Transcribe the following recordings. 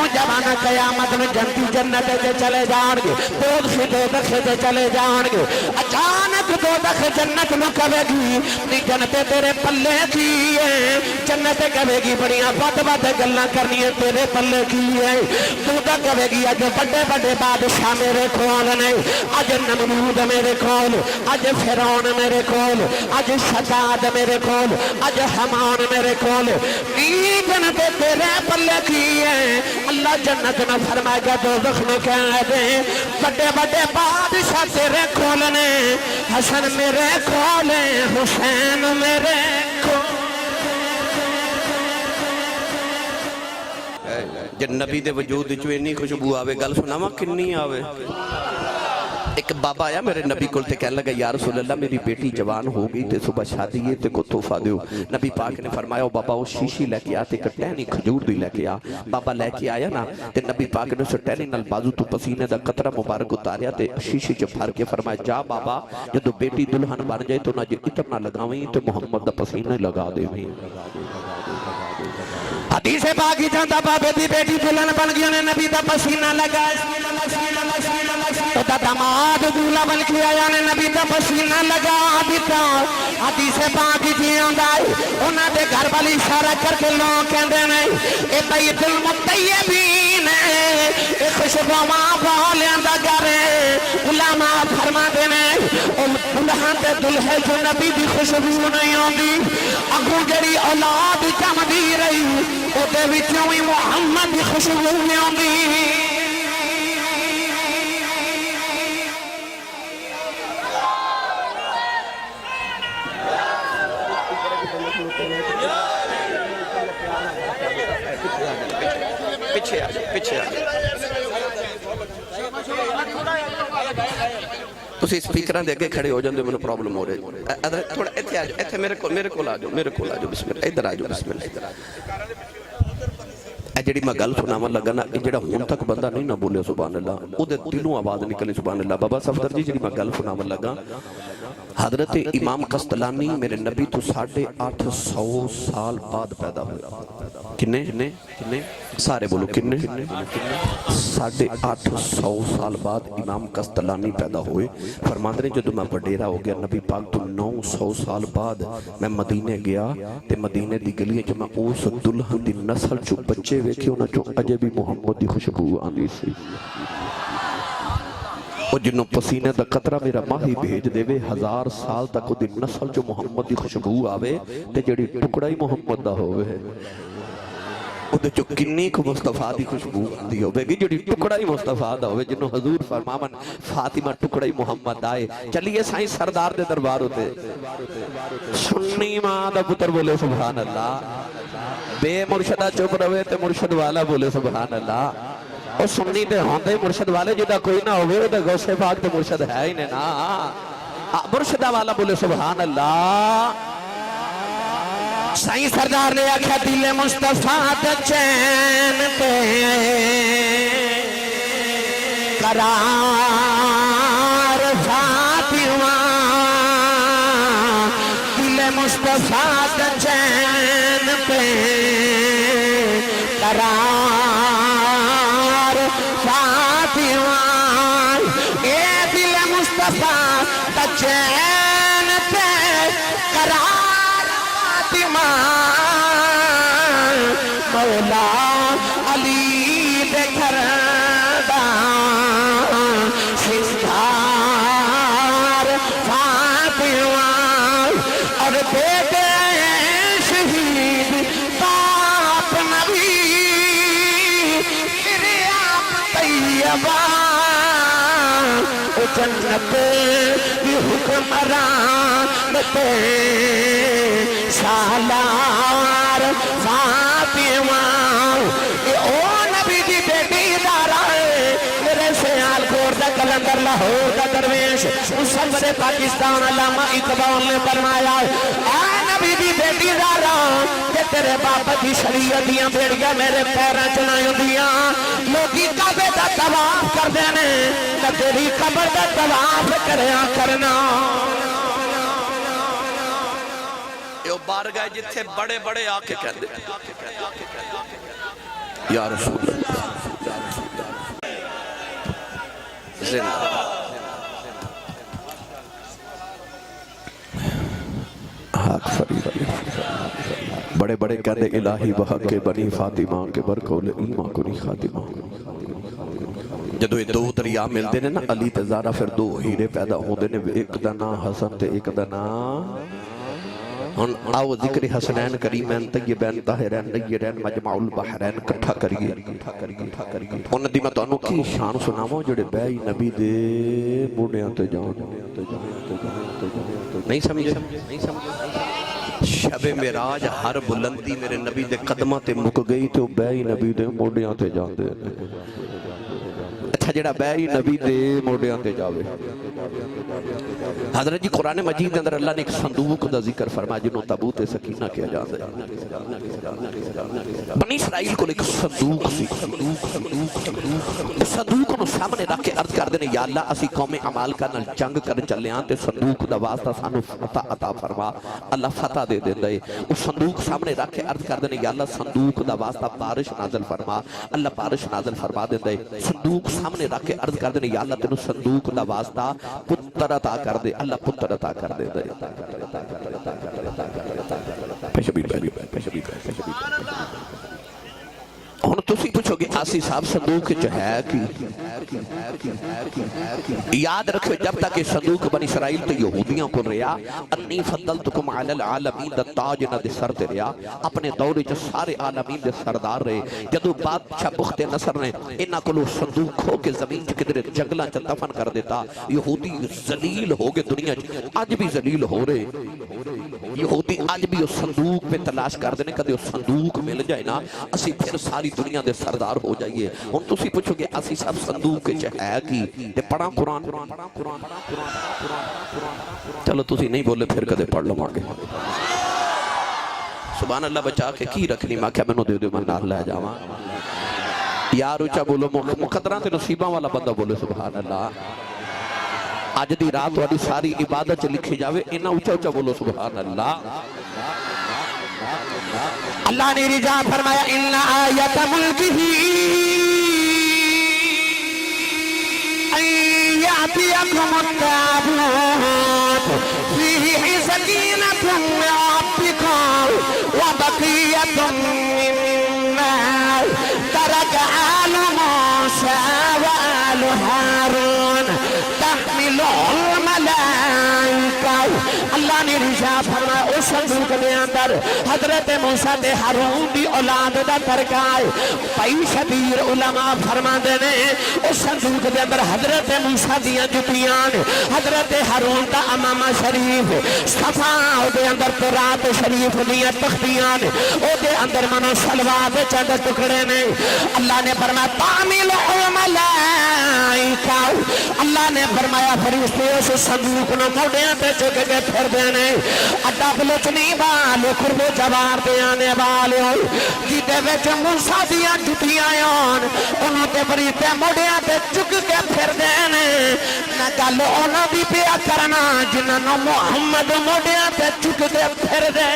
نوجوان قیامت میں جنتی جنت سے چلے جان گے دوزخ سے چلے جان گے اچانک دوزخ جنت میں کہے گی نی جنت تیرے پلے کی ہے جنت کہے گی بڑیاں بد بد گلاں کرنی ہے تیرے پلے کی ہے دوزخ کہے گی اج بڑے بڑے بادشاہ میرے کول نے اج نمرود میرے کول اج فرعون میرے کول اج شداد میرے کول اج حمان میرے کول نی جنت تیرے پلے کی ہے اللہ جنت میں فرمائے گا دوزخ میں کہہ دیں بڑے بڑے بادشاہ تیرے کھولنے حسن میرے کھولے حسین میرے جب نبی دے وجود جو انی خوشبو آوے گل سناما کنی آوے ایک بابا آیا میرے نبی کل تے کہنے لگا یا رسول اللہ میری بیٹی جوان ہو گئی تے صبح شادی ہے تے کو تحفہ دیو نبی پاک نے فرمایا بابا وہ شیشی لے کے آتے ایک ٹہنی کھجور دی لے کے آ بابا لے کے آیا نا تے نبی پاک نے اسے ٹہنی نال بازو تو پسینے دا قطرہ مبارک اتاریا تے شیشی چ بھر کے فرمایا جا بابا جدو بیٹی دلہن بن جائے تو نہ جو اتنا لگاویں تے محمد دا پسینے لگا دے میں حدیث پاکی جاندہ بابے دی بیٹی دلہن بن گئی انہیں نبی دا پسینہ لگا تو دا دماد دولا بن کے آیا نے نبی دا پسینہ لگا دیتا حدیث پاکی جاندہ انہاں دے گھر والی اشارہ کر کے لوگ کہندے نہیں اے بیت المطیبین اے خوشبو ماں بالیاں دا گھر علماء فرما دینے دلہن تے دلہے جو نبی دی خوشبو نہیں ہوندی اگو جڑی اولاد جم دی رہی او دے وچوں ہی محمد دی خوشبو نہیں ہوندی پیچھے آ تسی سپیکران دے اگے کھڑے ہو جاندے میں پرابلم ہو رہے تھوڑا ایتھے آ جاؤ ایتھے میرے کول آ جاؤ بسم اللہ ادھر آ جاؤ بسم اللہ اے جڑی میں گل سناواں لگا نا اے جڑا ہن تک بندہ نہیں نہ بولے سبحان اللہ او دے دلوں آواز نکلے سبحان اللہ بابا صفدر جی جڑی میں گل سناواں لگا حضرت امام قسطلانی میرے نبی تو 850 سال بعد پیدا ہوئے کنے سارے بولو کنے 850 سال بعد امام قسطلانی پیدا ہوئے فرماندے نے جدو میں وڈیرا ہو گیا نبی پاک تو 900 سال بعد میں مدینے گیا تے مدینے دی گلیاں جو میں اس دلہن دی نسل جو بچے ویکھے انہاں جو اجے بھی محمد دی خوشبو آندی سی اور جنہوں پسینے دا قطرہ میرا ماہی بھیج دے وے 1000 سال تک دی نسل جو محمد دی خوشبو آوے تے جڑی ٹکڑا ہی محمد دا ہوئے وہ جو کنی کو مصطفیٰ دی خوشبو دی ہوئے گی جڑی ٹکڑا ہی مصطفیٰ دا ہوئے جنہوں حضور فرمامن فاطمہ ٹکڑا ہی محمد آئے چلیے سائیں سردار دے دربار ہوتے سنی ماں دا پتر بولے سبحان اللہ بے مرشدہ چپ روے تے مرشد والا بولے سبحان اللہ اور سنی دے ہوندے مرشد والے جدہ کوئی نہ ہوئے وہ دے غوث پاک دے مرشد ہے ہی نا مرشدہ والا بولے سبحان اللہ سائیں سردار نے آکھا دل مصطفیٰ دا چین تے قرار فاطمہ دل مصطفیٰ دا چین تے قرار فاطمہ اے دل مصطفیٰ دا چین تے قرار فاطمہ مولا علی دے گھر دا سردار فاطمہ اور بیٹے شہید باپ نبی پھر آپ طیبہ جنت کی حکمران تے سالار فاطمہ او نبی دی بیٹی دارا ہے میرے سیال کور دا کلندر لاہور دا درویش مصور پاکستان علامہ اقبال نے فرمایا اے نبی دی بیٹی دارا کہ تیرے باپ کی شریعت دیاں بیڑیاں میرے پیراں چنائیوں دیاں لوگی کعبے دا طواف کر دینے نہ تیری قبر دا طواف کریاں کرنا یہ بارگاہ جتھے بڑے بڑے آکے کہہ دے یا رسول اللہ زندہ ہاتھ فرید بڑے بڑے کہتے الہی بحق کے بنی فاطمہ کے برکول ایمان کنی خاتمہ جدو یہ دو دریا ملتے ہیں نا علی تے زارا پھر دو ہیرے پیدا ہوندے نے ایک دا نام حسن تے ایک دا نام ہن آؤ ذکر حسنین کریمین طیبین طاہرین نیرین مجمع البحرین کٹھا کریے ان دی میں تو انہوں کی شان سناواں جڑے بیئی نبی دے موڑیاں تے جان نہیں سمجھے شب معراج ہر بلندی میرے نبی دے قدمہ تے مک گئی تو بیئی نبی دے موڑیاں تے جان دے اچھا جڑا بیئی نبی دے موڑیاں تے جاوے حضرت جی قرآن مجید کے اندر اللہ نے ایک صندوق دا ذکر فرمایا جنہوں تابوت سکینہ کیا جاتا ہے بنی اسرائیل کو ایک صندوق سی صندوق کو سامنے رکھ کے عرض کر دینے یا اللہ اسی قوم عمال کا نل جنگ کر چلے آن تے صندوق دا واسطہ سانو فتح عطا فرما اللہ فتح دے دے دے اس صندوق سامنے رکھ کے عرض کر دینے یا اللہ صندوق دا واسطہ بارش نازل فرما اللہ بارش نازل فرما دے دے صندوق سامنے رکھ کے عرض کر دینے یا اللہ تینو صندوق دا واسطہ پتر عطا کر دے اللہ پتر عطا کر دے دے ہن تسی پوچھو گے آسی صاحب صندوق جو ہے کی یاد رکھو جب تک یہ صندوق بنی اسرائیل تو یہودیاں کو ریا انی فضلتکم علی العالمین دا تاج نہ دے سر تے ریا اپنے دورے جو سارے عالمین دے سردار رہے جدو بادشاہ بخت نصر نے انہاں کو لو صندوق کھو کے زمین چ کدھر جنگلاں چ دفن کر دیتا یہودی ذلیل ہو گئے دنیا چ اج بھی ذلیل ہو رہے یہودی اج بھی اس صندوق پہ تلاش کر دینے کدے اس صندوق مل جائے نا اسی پھر ساری دنیا دے سردار ہو جائیے ہن تسی پوچھو گے اسی سب صندوق چ ہے کی تے پڑھا قرآن چلو تسی نہیں بولے پھر کدے پڑھ لو آگے سبحان اللہ بچا کے کی رکھنی ماں کیا میں دے میں نال لے جاواں یار اچھا بولو مقدرہ تے نصیبہ والا بندہ بولے سبحان اللہ آج دی رات والی ساری عبادت لکھی جاوے انہا اچھا اچھا بولو سبحان اللہ اللہ نے رجا فرمایا ان آیت ملکہی ان یعطیکم التابوت فیہ سکینۃ من ربکم وبقیۃ مما ترک آل موسیٰ وآل ہارون تحملہ الملائکہ اللہ نے رشاد فرمایا اس صندوق دے اندر حضرت موسیٰ تے ہارون دی اولاد دا ترکائے پائی شبیر علماء فرما دینے اس صندوق دے اندر حضرت موسیٰ دیا جتیاں حضرت ہارون دا امامہ شریف صفا دے اندر ترات شریف دیا تختیاں او دے اندر منو سلوات چند ٹکڑے نے اللہ نے فرمایا تعمیل ملائکہ اللہ نے فرمایا فرشتے اس صندوق نو موڑیاں تے چک کے پھر دینے اڈا بلچنی والے قرب جوار دے آنے والے جیدے ویچ موسیٰ دیا جتیاں انہوں تے فرشتے موڑیاں تے چک کے پھر دینے نہ گالو انہوں بھی پیا کرنا جنہوں محمد موڑیاں تے چک کے پھر دے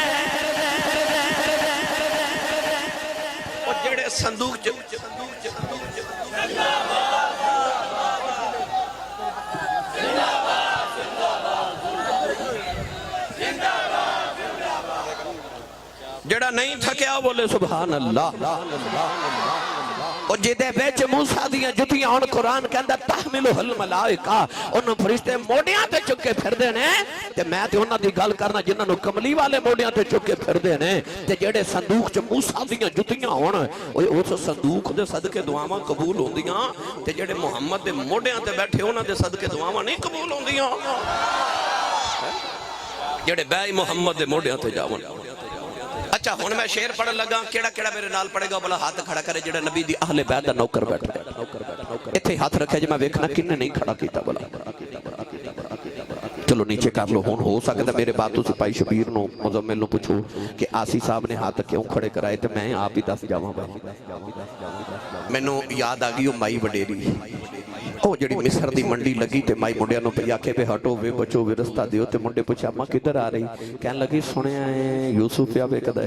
اور جڑے صندوق جڑا نہیں تھکیا بولے سبحان اللہ اور جدے بیچ موسیٰ دیا جتیاں ان قرآن کے اندر تحملہ الملائکہ انہوں فرشتے موڑیاں تے چکے پھر دینے تے میں تے انہوں دی گل کرنا جنہوں کملی والے موڑیاں تے چکے پھر دینے تے جڑے صندوق چ موسیٰ دیا جتیاں ہونا اس صندوق دے صدقے دعاواں قبول ہوندیاں تے جڑے محمد دے موڑیاں تے بیٹھے انہوں دے صدقے دعاواں نہیں قبول ہوندیاں جڑے بے محمد دے موڑیاں تے جاون اچھا ہن میں شعر پڑھن لگا کیڑا کیڑا میرے نال پڑھے گا بلا ہاتھ کھڑا کرے جڑا نبی دی اہل بیت دا نوکر بیٹھا ہے ایتھے ہاتھ رکھے جے میں ویکھنا کنے نہیں کھڑا کیتا بلا چلو نیچے کر لو ہون ہو سکتا میرے باتوں سے پائی شبیر نو مزمل نو پوچھو کہ آسی صاحب نے ہاتھ کیوں کھڑے کرائے تے میں آپ ہی دس جاواں بھائی میں نو یاد آ گئی مائی وڈیری او جڑی مصر دی منڈی لگی تے مائی منڈیاں نو پہ آکھے پہ ہٹو وے بچو وے رستہ دیو تے منڈے پوچھا ماں کدھر آ رہی کہنے لگی سنے آئے یوسف یا بے قدر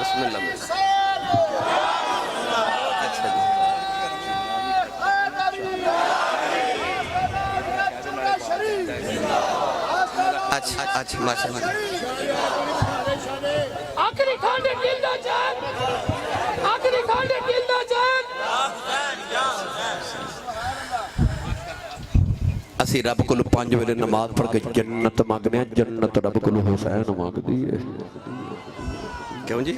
بسم اللہ اچھا اچھا ماشاء اللہ آخری کھانڈے دلدہ جان آخری کھانڈے دلدہ جان اسی رب کو 5 ویلے نماز پڑھ کے جنت مانگنے ہیں جنت رب کو حسین مانگ دی ہے کیوں جی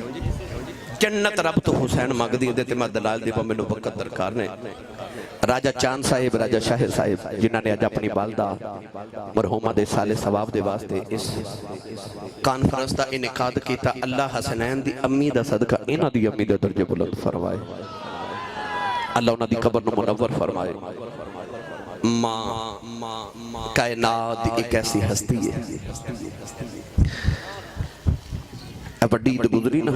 جنت رب تو حسین مانگ دی دیتے میں دلال دی میں وقت درکار نے راجہ چاند صاحب راجہ شاہر صاحب جنہاں نے آج اپنی والدہ مرحومہ دے سالے ثواب دے واسطے اس کانفرنس دا انعقاد کیتا اللہ حسنین دی امی دا صدقہ انہاں دی امی دا درجہ بلند فرمائے اللہ انہاں دی قبر نو منور فرمائے ماں کائنات ایک ایسی ہستی ہے بڑی گزری نہ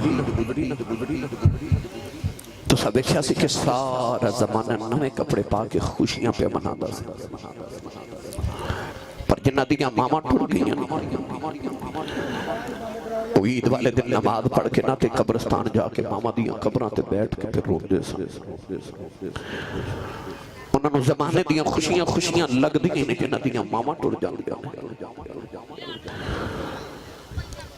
تو سب ایک شاسی کہ سارا زمانہ نوے کپڑے پا کے خوشیاں پہ منا دا سے پر جنہ دیاں ماما ٹھوڑ گئی ہیں وہ عید والے دن نماز پڑھ کے نہ تے قبرستان جا کے ماما دیاں قبران تے بیٹھ کے پھر رو دے سے انہوں نے زمانے دیاں خوشیاں لگ دیاں جنہ دیاں ماما ٹھوڑ جان گیا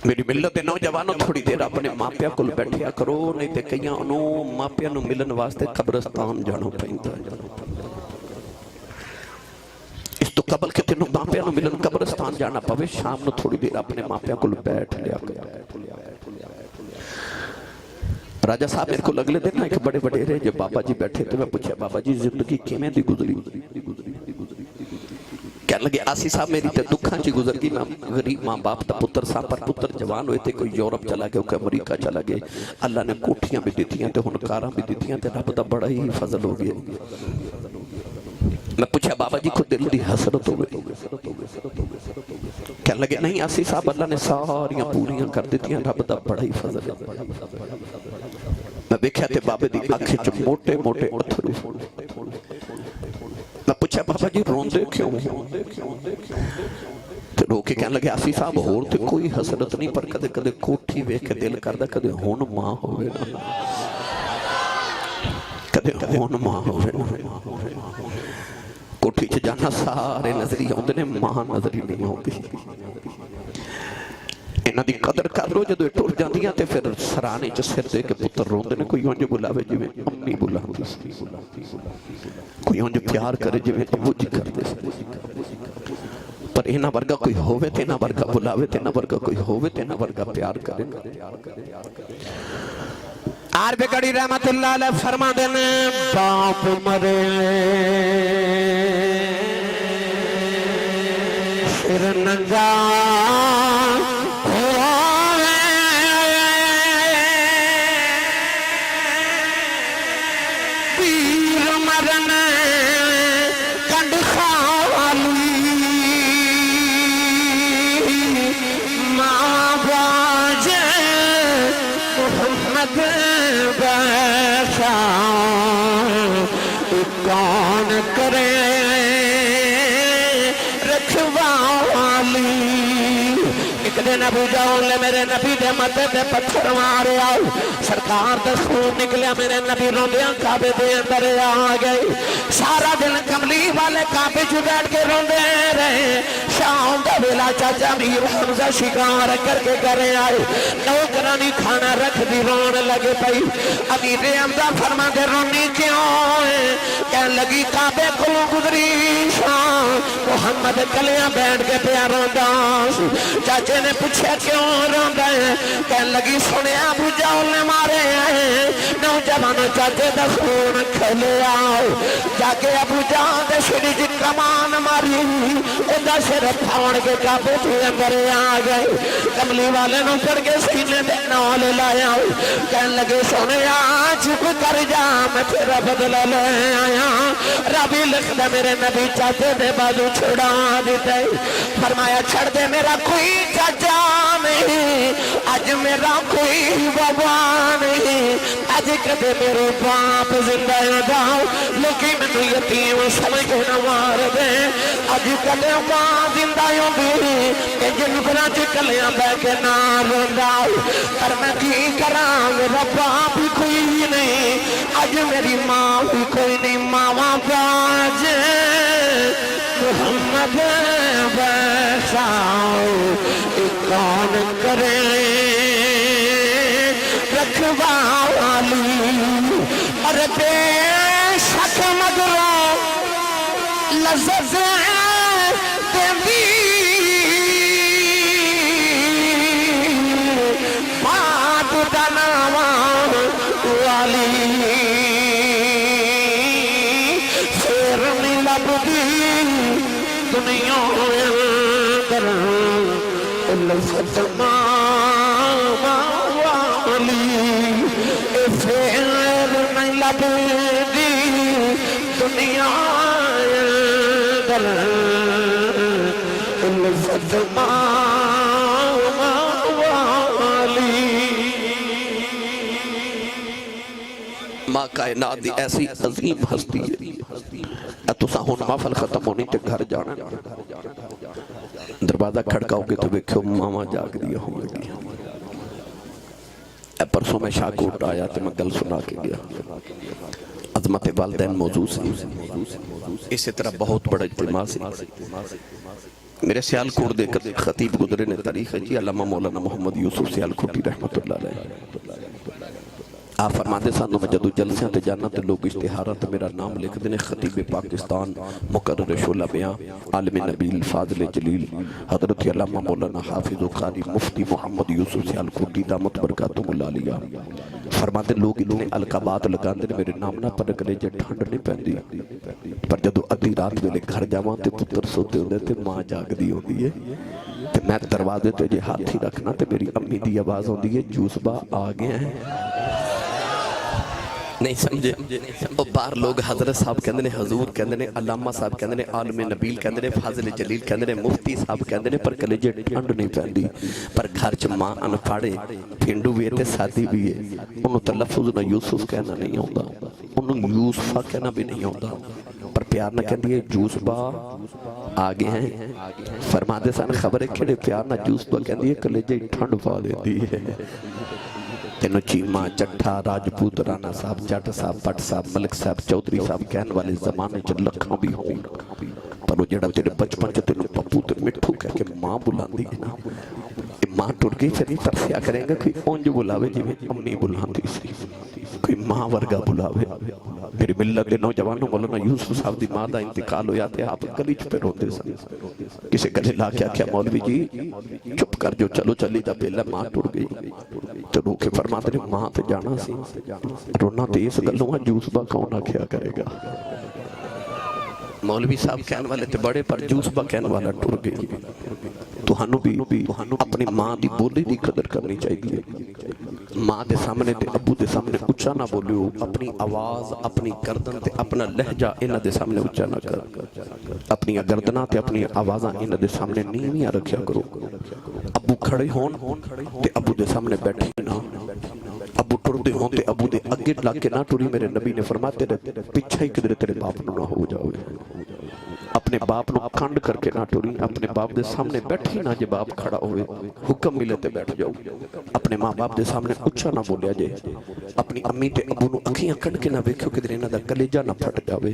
میری ملت نوجوانوں تھوڑی دیر اپنے ماپیا کو بیٹھیا کرو نہیں تے کئیاں انہوں ماپیا نو ملن واسطے قبرستان جانو پہنتا اس تو قبل کے تینوں ماپیا نو ملن قبرستان جانا پوے شام نو تھوڑی دیر اپنے ماپیا کو بیٹھ لیا راجہ صاحب میرے کو لگلے دینا ایک بڑے بڑے رہے جب بابا جی بیٹھے تھے میں پوچھا بابا جی زندگی کیمیں دی گزری کہنے لگے آسی صاحب میری تے دکھاں چی گزر گئی میں غریب ماں باپ تا پتر صاحب پر پتر جوان ہوئے تھے کوئی یورپ چلا گئے کوئی امریکہ چلا گئے اللہ نے کوٹھیاں بھی دیتی ہیں تے ہنکاراں بھی دیتی ہیں تے رب دا بڑا ہی فضل ہو گئے میں پوچھا بابا جی کو دل دی حسرت ہو گئی کہنے لگے نہیں آسی صاحب اللہ نے ساریاں پوریاں کر دیتی ہیں رب دا بڑا ہی فضل ہے میں دیکھا تے بابے دی آنکھیں جو موٹے موٹے اتھرو میں پوچھا بابا جی رون دے کیوں تے رو کے کہنے لگے آسی صاحب اور تے کوئی حسرت نہیں پر کدے کدے کوٹھی وے کے دل کردہ کدے ہون ماں ہوئے نا کدے ہون ماں ہوئے نا کوٹھی چھ جانا سارے نظری ہوندے نے ماں نظری نہیں ہوندی انہاں دی قدر کر لو جدو ٹور جاندیاں تے پھر سرانے چ سر دے کے پتر روندے نے کوئی اونج بلاوے جویں امی بلاوندی سی کوئی اونج پیار کرے جویں ابو جی کردے سی پر انہاں ورگا کوئی ہووے تے انہاں ورگا بلاوے تے انہاں ورگا کوئی ہووے تے انہاں ورگا پیار کرے عرب گڑی رحمت اللہ علیہ فرما دینے باپ مرے پھر ننگا پیر مرن کنڈ خالی ماں باج محمد بیشا کون کرے رکھوالی ایک دن ابو جاؤں لے میرے نبی دے مدے دے پتھر مارے آؤ سرکار دے خون نکلیا میرے نبی روندیاں کعبے دے اندر آگئی سارا دن کملی والے کعبے جو بیٹھ کے روندے رہے شام دا ویلا چاچا امیر حمزہ شکار کر کے کرے آئے نوکرانی کھانا رکھ دی رون لگے پئی امیر حمزہ فرما دے رونی کیوں کہنے لگی کعبے کو گزری شام محمد کلیاں بیٹھ کے پیا روندا چاچے نے پوچھا کیوں روندا ہے کہنے لگی سنے ابو جاؤ نے مارے ہیں نوجوان چاچے دا خون کھلے آؤ جا کے ابو جاؤ دے شری جی کمان ماری اندہ سر پھاؤڑ کے کعبے کے اندر آ گئے کملی والے نو کر کے سینے دے نال لایا کہنے لگے سنے چپ کر جا میں تیرا بدلہ لے آیا ربی لکھ دے میرے نبی چاچے دے بازو چھڑا دیتے فرمایا چھڑ دے میرا کوئی چاچا نہیں آج میرا کوئی بابا نہیں آج جی کدے میرے باپ زندہ جاؤ لیکن مینوں یتیم سمجھ کے نہ مار دے اج کدے ماں زندہ ہوندی تے جن گھراں چ کلیاں بہ کے نہ روندا پر میں کی کراں میرا باپ بھی کوئی نہیں اج میری ماں بھی کوئی نہیں ماواں باج محمد بخشاؤ کون کرے رکھوالی اور بے شک مگروں لذت دیندی بات دا نام والی پھر نہیں لبدی دنیا اندر لذت والی پھر نہیں لبدی دنیا اندر لذت والی ماں کائنات دی ایسی عظیم ہستی ہے تساں ہن محفل ختم ہونی تے گھر جانا دروازہ کھڑکاؤ گے تو ویکھو ماما جاگ دیا ہوں گی پرسوں میں شاکوٹ آیا تے میں گل سنا کے گیا عظمت والدین موضوع سے اسی طرح بہت بڑا اجتماع سے میرے سیالکوٹ دے کر خطیب گزرے نے تاریخ ہے جی علامہ مولانا محمد یوسف سیالکوٹی رحمت اللہ علیہ آپ فرماتے سانو میں جدو جلسیاں تے جانا تے لوگ اشتہارات میرا نام لکھ دینے خطیب پاکستان مقرر شعلہ بیاں عالم نبیل فاضل جلیل حضرت علامہ مولانا حافظ و قاری مفتی محمد یوسف سیالکوٹی دامت برکاتم اللہ علیہ فرماتے لوگ اتنے القابات لگان دینے میرے نام نہ پر گلے جے ٹھنڈ نہیں پہندی پر جدو ادھی رات ویلے گھر جاواں تے پتر سوتے ہوندے تے ماں جاگ دی ہوندی ہے تے میں دروازے تے جے ہاتھ ہی رکھنا تے میری امی دی آواز ہوندی ہے جوسبا آگئے ہیں نہیں سمجھے وہ بار لوگ حضرت صاحب کہندے نے حضور کہندے نے علامہ صاحب کہندے نے عالم نبیل کہندے نے فاضل جلیل کہندے نے مفتی صاحب کہندے نے پر کلیجے ٹھنڈ نہیں پہندی پر گھر چ ماں ان پڑھے پھنڈو بھی ہے تے سادی بھی ہے انہوں تلفظ نہ یوسف کہنا نہیں ہوندا انہوں یوسفہ کہنا بھی نہیں ہوندا پر پیار نہ کہندی ہے جوسبا آگے ہیں فرماتے سان خبر ہے کھڑے پیار نہ جوسبا کہندی ہے کلیجے ٹھنڈ پا دیتی ہے تینو چیمہ چٹھا راجپوت رانا صاحب جٹ صاحب پٹ صاحب ملک صاحب چودری صاحب کہن والے زمانے جو لکھاں بھی ہوں پر وہ جڑا تیرے بچپن جو تینو پپو تے مٹھو کہہ کے ماں بلاندی ہے نا ماں ٹوٹ گئی پھر نہیں ترسیا کریں گا کوئی اونج بلاوے جی میں امی بلاندی سی کوئی ماں ورگا بلاوے میری ملت دے نوجوانوں مولانا یوسف صاحب دی ماں دا انتقال ہو جاتے آپ گلیچ پہ روتے سن کسے گلے لا کیا کیا مولوی جی چپ کر جو چلو چلی دا پہلے ماں ٹوٹ گئی تو رو کے فرماتے نے ماں تے جانا سی رونا تے اس گلوں ہے جوسبا کون کیا کرے گا مولوی صاحب کہن والے تے بڑے پر جوسبا کہن والا ٹوٹ گئی تو ہنو بھی اپنی ماں دی بولی دی قدر کرنی چاہیے ماں دے سامنے تے ابو دے سامنے اچھا نہ بولیو اپنی آواز اپنی گردن تے اپنا لہجہ انہ دے سامنے اچھا نہ کر اپنی گردنہ تے اپنی آوازاں انہ دے سامنے نیمیاں رکھیا کرو ابو کھڑے ہون تے ابو دے سامنے بیٹھی نہ ابو ٹردے ہوں تے ابو دے اگے لگ کے نہ ٹوری میرے نبی نے فرماتے رہے پیچھے ہی کدھر تیرے باپ نہ ہو جاؤ اپنے باپ نو کھنڈ کر کے نہ ٹوری اپنے باپ دے سامنے بیٹھی نہ جے باپ کھڑا ہوئے حکم ملے تے بیٹھ جاؤ اپنے ماں باپ دے سامنے اچھا نہ بولیا جے اپنی امی تے ابو نو اکھیاں کھڑ کے نہ ویکھو کہ انہاں دا کلیجہ نہ پھٹ جاوے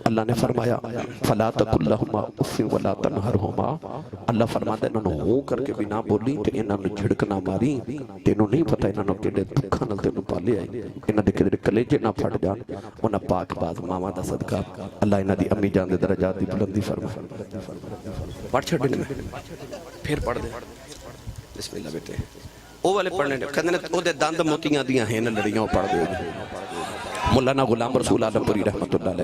اللہ نے فرمایا فلا تقل لهما اف ولا تنهرهما اللہ فرماتا ہے انہاں نو ہو کر کے بھی نہ بولی تے انہاں نو جھڑک نہ ماری تینوں نہیں پتہ انہاں نو کیڑے دکھاں نال تینوں پالے آئے انہاں دے کدے کلیجے نہ پھٹ جان انہاں پاک باز ماواں دا صدقہ اللہ انہاں دی امی جان دے درجات دی بلندی فرمائے پڑھ چھڑنے میں پھر پڑھ دے بسم اللہ بیٹے او والے پڑھنے کہندے او دے دند موتیاں دیاں ہیں لڑیاں پڑھ دے مولانا غلام رسول عالم پوری رحمت اللہ علیہ